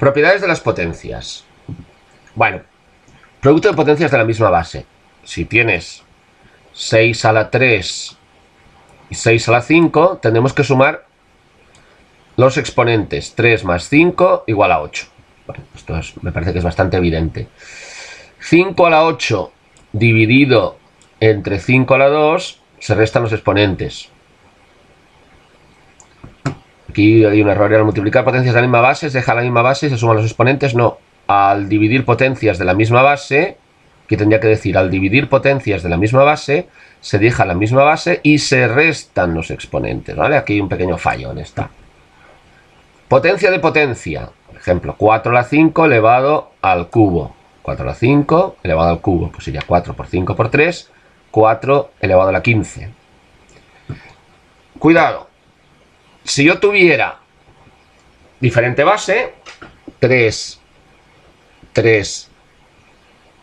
Propiedades de las potencias. Bueno, producto de potencias de la misma base. Si tienes 6 a la 3 y 6 a la 5, tendremos que sumar los exponentes. 3 más 5 igual a 8. Bueno, esto me parece que es bastante evidente. 5 a la 8 dividido entre 5 a la 2 se restan los exponentes. Aquí hay un error. Al multiplicar potencias de la misma base, se deja la misma base y se suman los exponentes. No, al dividir potencias de la misma base, que tendría que decir al dividir potencias de la misma base, se deja la misma base y se restan los exponentes, ¿vale? Aquí hay un pequeño fallo en esta. Potencia de potencia. Por ejemplo, 4 a la 5 elevado al cubo. 4 a la 5 elevado al cubo. Pues sería 4 por 5 por 3. 4 elevado a la 15. Cuidado. Si yo tuviera diferente base, 3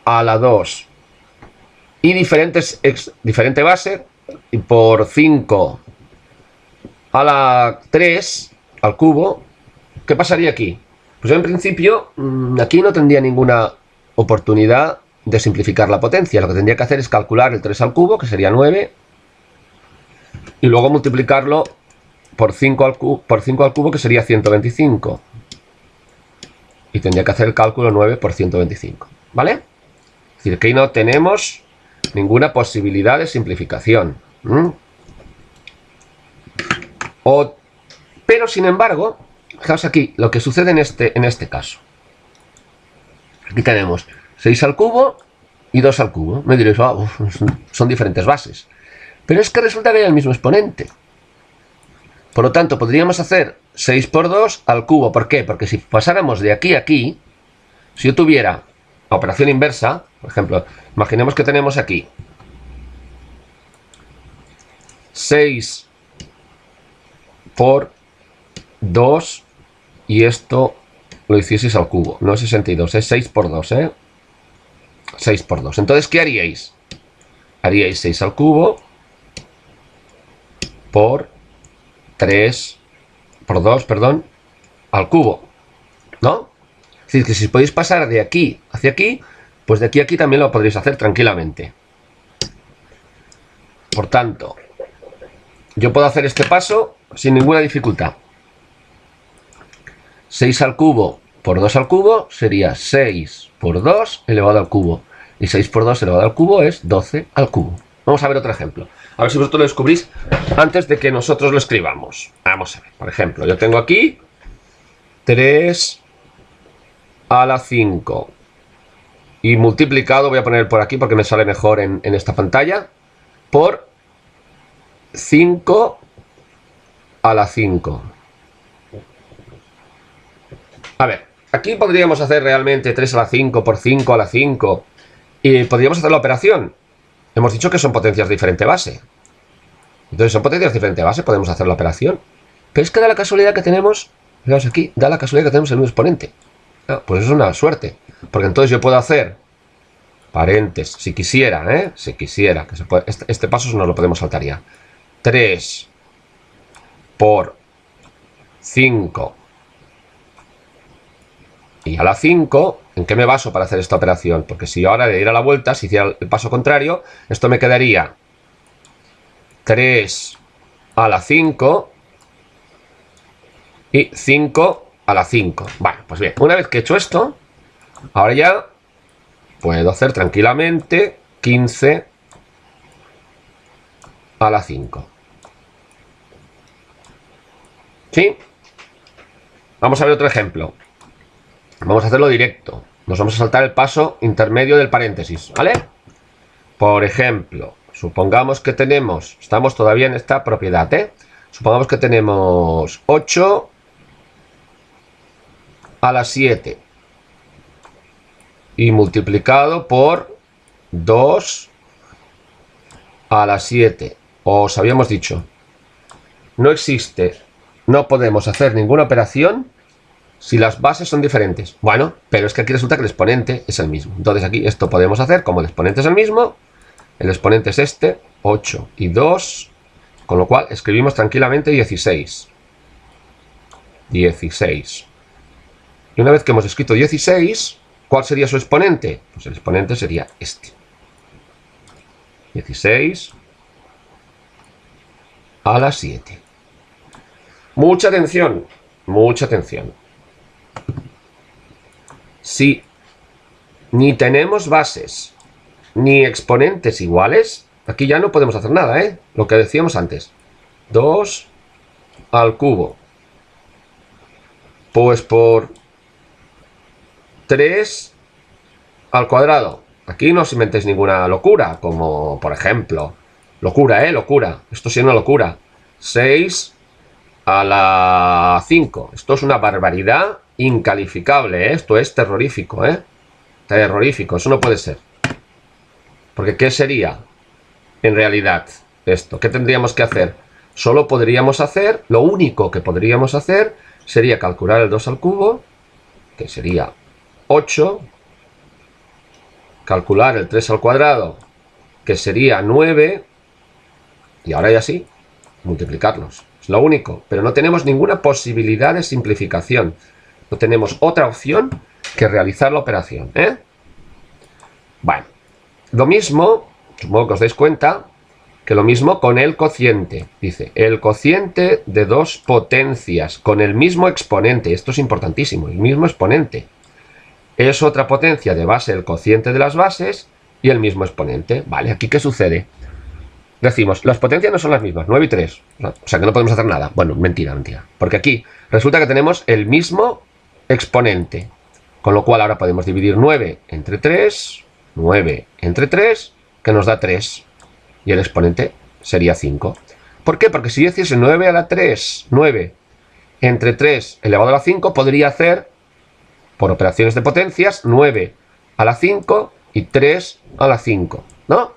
a la 2 y diferente base, y por 5 a la 3 al cubo, ¿qué pasaría aquí? Pues yo en principio aquí no tendría ninguna oportunidad de simplificar la potencia. Lo que tendría que hacer es calcular el 3 al cubo, que sería 9, y luego multiplicarlo por 5 al cubo, que sería 125. Y tendría que hacer el cálculo 9 por 125, ¿vale? Es decir, que ahí no tenemos ninguna posibilidad de simplificación. Pero, sin embargo, fijaos aquí lo que sucede en este caso. Aquí tenemos 6 al cubo y 2 al cubo. Me diréis, son diferentes bases. Pero es que resulta que hay el mismo exponente. Por lo tanto, podríamos hacer 6 por 2 al cubo. ¿Por qué? Porque si pasáramos de aquí a aquí, si yo tuviera la operación inversa, por ejemplo, imaginemos que tenemos aquí 6 por 2 y esto lo hicieseis al cubo. No es 62, es 6 por 2, 6 por 2. Entonces, ¿qué haríais? Haríais 6 al cubo por 3 por 2, perdón, al cubo, ¿no? Es decir, que si podéis pasar de aquí hacia aquí, pues de aquí a aquí también lo podréis hacer tranquilamente. Por tanto, yo puedo hacer este paso sin ninguna dificultad. 6 al cubo por 2 al cubo sería 6 por 2 elevado al cubo. Y 6 por 2 elevado al cubo es 12 al cubo. Vamos a ver otro ejemplo. A ver si vosotros lo descubrís antes de que nosotros lo escribamos. Vamos a ver. Por ejemplo, yo tengo aquí 3 a la 5. Y multiplicado, voy a poner por aquí porque me sale mejor en esta pantalla, por 5 a la 5. A ver, aquí podríamos hacer realmente 3 a la 5 por 5 a la 5. Y podríamos hacer la operación. Hemos dicho que son potencias de diferente base. Entonces, son potencias de diferente base, podemos hacer la operación. Pero es que da la casualidad que tenemos, fijaos aquí, da la casualidad que tenemos el mismo exponente. Pues es una suerte. Porque entonces yo puedo hacer paréntesis, si quisiera, si quisiera, que se puede, este paso nos lo podemos saltar ya. 3 por 5 y a la 5, ¿en qué me baso para hacer esta operación? Porque si yo ahora le diera la vuelta, si hiciera el paso contrario, esto me quedaría 3 a la 5 y 5 a la 5. Bueno, pues bien, una vez que he hecho esto, ahora ya puedo hacer tranquilamente 15 a la 5. ¿Sí? Vamos a ver otro ejemplo. Vamos a hacerlo directo. Nos vamos a saltar el paso intermedio del paréntesis, ¿vale? Por ejemplo, supongamos que tenemos, estamos todavía en esta propiedad, supongamos que tenemos 8 a la 7 y multiplicado por 2 a la 7. Os habíamos dicho, no podemos hacer ninguna operación si las bases son diferentes. Bueno, pero es que aquí resulta que el exponente es el mismo. Entonces aquí esto podemos hacer, como el exponente es el mismo, el exponente es este, 8 y 2, con lo cual escribimos tranquilamente 16. 16. Y una vez que hemos escrito 16, ¿cuál sería su exponente? Pues el exponente sería este. 16 a la 7. Mucha atención, mucha atención. Si ni tenemos bases ni exponentes iguales, aquí ya no podemos hacer nada, ¿eh? Lo que decíamos antes. 2 al cubo. Pues por 3 al cuadrado. Aquí no os inventéis ninguna locura, como por ejemplo, locura, locura. Esto sí es una locura. 6 a la 5. Esto es una barbaridad incalificable, ¿eh? Esto es terrorífico, ¿eh? Terrorífico, eso no puede ser. Porque ¿qué sería en realidad esto? ¿Qué tendríamos que hacer? Solo podríamos hacer, lo único que podríamos hacer sería calcular el 2 al cubo, que sería 8, calcular el 3 al cuadrado, que sería 9, y ahora ya sí, multiplicarlos. Es lo único, pero no tenemos ninguna posibilidad de simplificación. No tenemos otra opción que realizar la operación, ¿eh? Bueno, lo mismo, supongo que os dais cuenta, que lo mismo con el cociente. Dice, el cociente de dos potencias con el mismo exponente. Esto es importantísimo, el mismo exponente. Es otra potencia de base el cociente de las bases y el mismo exponente. Vale, ¿aquí qué sucede? Decimos, las potencias no son las mismas, 9 y 3. O sea que no podemos hacer nada. Bueno, mentira, mentira. Porque aquí resulta que tenemos el mismo exponente. Con lo cual ahora podemos dividir 9 entre 3, 9 entre 3, que nos da 3. Y el exponente sería 5. ¿Por qué? Porque si yo hiciese 9 a la 3, 9 entre 3 elevado a la 5, podría hacer, por operaciones de potencias, 9 a la 5 y 3 a la 5, ¿no?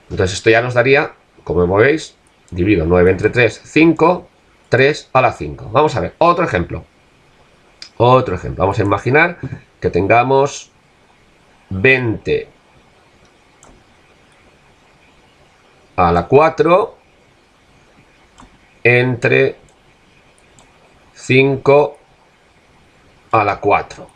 Entonces esto ya nos daría, como veis, divido 9 entre 3, 5, 3 a la 5. Vamos a ver, otro ejemplo. Otro ejemplo. Vamos a imaginar que tengamos 20 a la 4 entre 5 a la 4.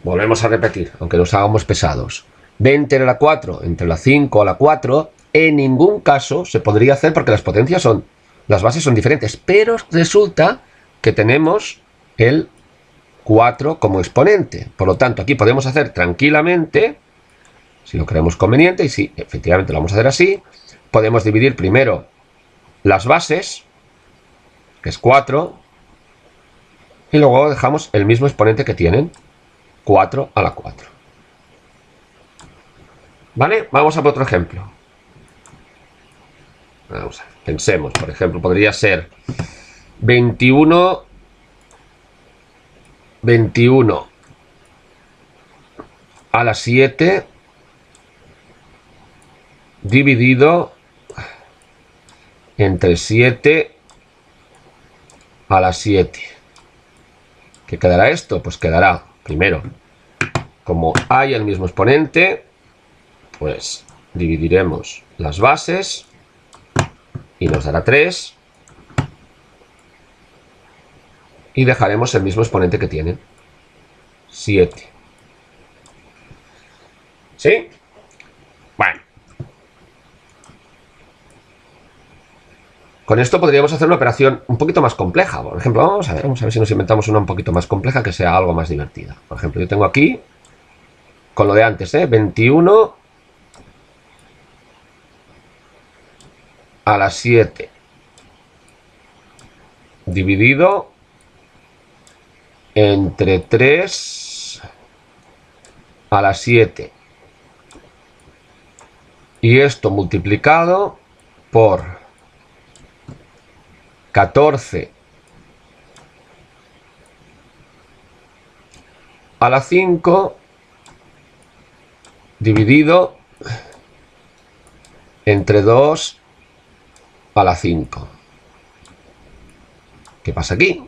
Volvemos a repetir, aunque nos hagamos pesados. 20 a la 4 entre la 5 a la 4, en ningún caso se podría hacer porque las potencias son, las bases son diferentes, pero resulta que tenemos el 4 como exponente. Por lo tanto, aquí podemos hacer tranquilamente, si lo creemos conveniente, y si efectivamente lo vamos a hacer así, podemos dividir primero las bases, que es 4, y luego dejamos el mismo exponente que tienen, 4 a la 4. ¿Vale? Vamos a por otro ejemplo. Vamos a ver, pensemos, por ejemplo, podría ser 21 a la 7 dividido entre 7 a la 7. ¿Qué quedará esto? Pues quedará, primero, como hay el mismo exponente, pues dividiremos las bases y nos dará 3 y dejaremos el mismo exponente que tienen, 7. ¿Sí? Bueno. Con esto podríamos hacer una operación un poquito más compleja. Por ejemplo, vamos a ver si nos inventamos una un poquito más compleja que sea algo más divertida. Por ejemplo, yo tengo aquí, con lo de antes, 21 a la 7 dividido entre 3 a la 7. Y esto multiplicado por 14 a la 5 dividido entre 2 a la 5. ¿Qué pasa aquí?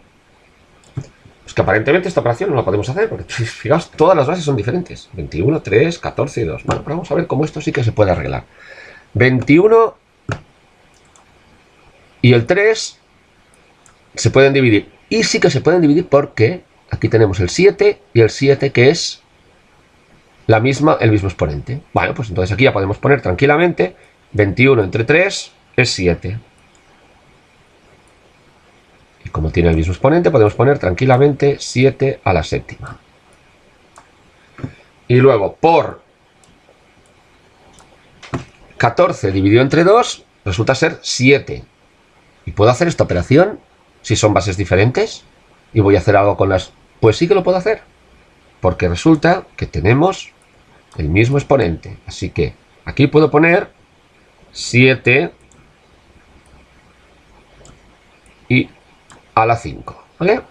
Pues que aparentemente esta operación no la podemos hacer, porque fijaos, todas las bases son diferentes. 21, 3, 14 y 2. Bueno, pero vamos a ver cómo esto sí que se puede arreglar. 21 y el 3 se pueden dividir Y sí que se pueden dividir porque aquí tenemos el 7 y el 7 que es el mismo exponente. Bueno, pues entonces aquí ya podemos poner tranquilamente 21 entre 3 es 7. Y como tiene el mismo exponente, podemos poner tranquilamente 7 a la séptima. Y luego por 14 dividido entre 2 resulta ser 7. ¿Y puedo hacer esta operación si son bases diferentes? Y voy a hacer algo con las... Pues sí que lo puedo hacer. Porque resulta que tenemos el mismo exponente. Así que aquí puedo poner 7 y a la 5. ¿Vale?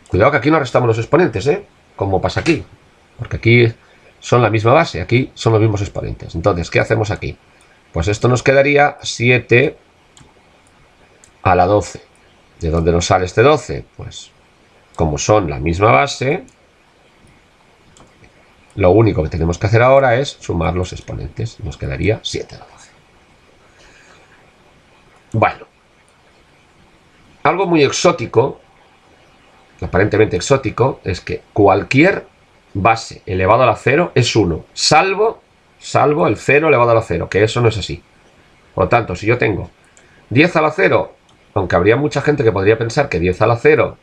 Cuidado que aquí no restamos los exponentes, ¿eh? Como pasa aquí. Porque aquí son la misma base. Aquí son los mismos exponentes. Entonces, ¿qué hacemos aquí? Pues esto nos quedaría 7 a la 12. ¿De dónde nos sale este 12? Pues como son la misma base, lo único que tenemos que hacer ahora es sumar los exponentes. Nos quedaría 7 a la 12. Bueno. Algo muy exótico, aparentemente exótico, es que cualquier base elevado a la 0 es 1, salvo el 0 elevado a la 0, que eso no es así. Por lo tanto, si yo tengo 10 a la 0, aunque habría mucha gente que podría pensar que 10 a la 0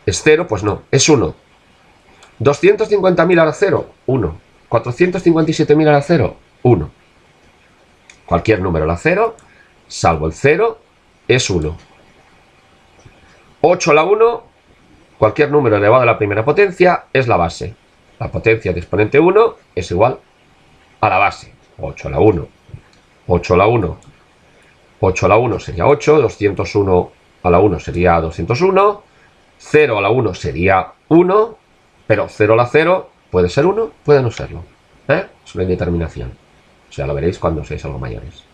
es 0, pues no, es 1. 250.000 a la 0, 1. 457.000 a la 0, 1. Cualquier número a la 0, salvo el 0, es 1. 8 a la 1, cualquier número elevado a la primera potencia es la base. La potencia de exponente 1 es igual a la base. 8 a la 1, 8 a la 1, 8 a la 1 sería 8, 201 a la 1 sería 201, 0 a la 1 sería 1, pero 0 a la 0 puede ser 1, puede no serlo. Es una indeterminación. O sea, lo veréis cuando seáis algo mayores.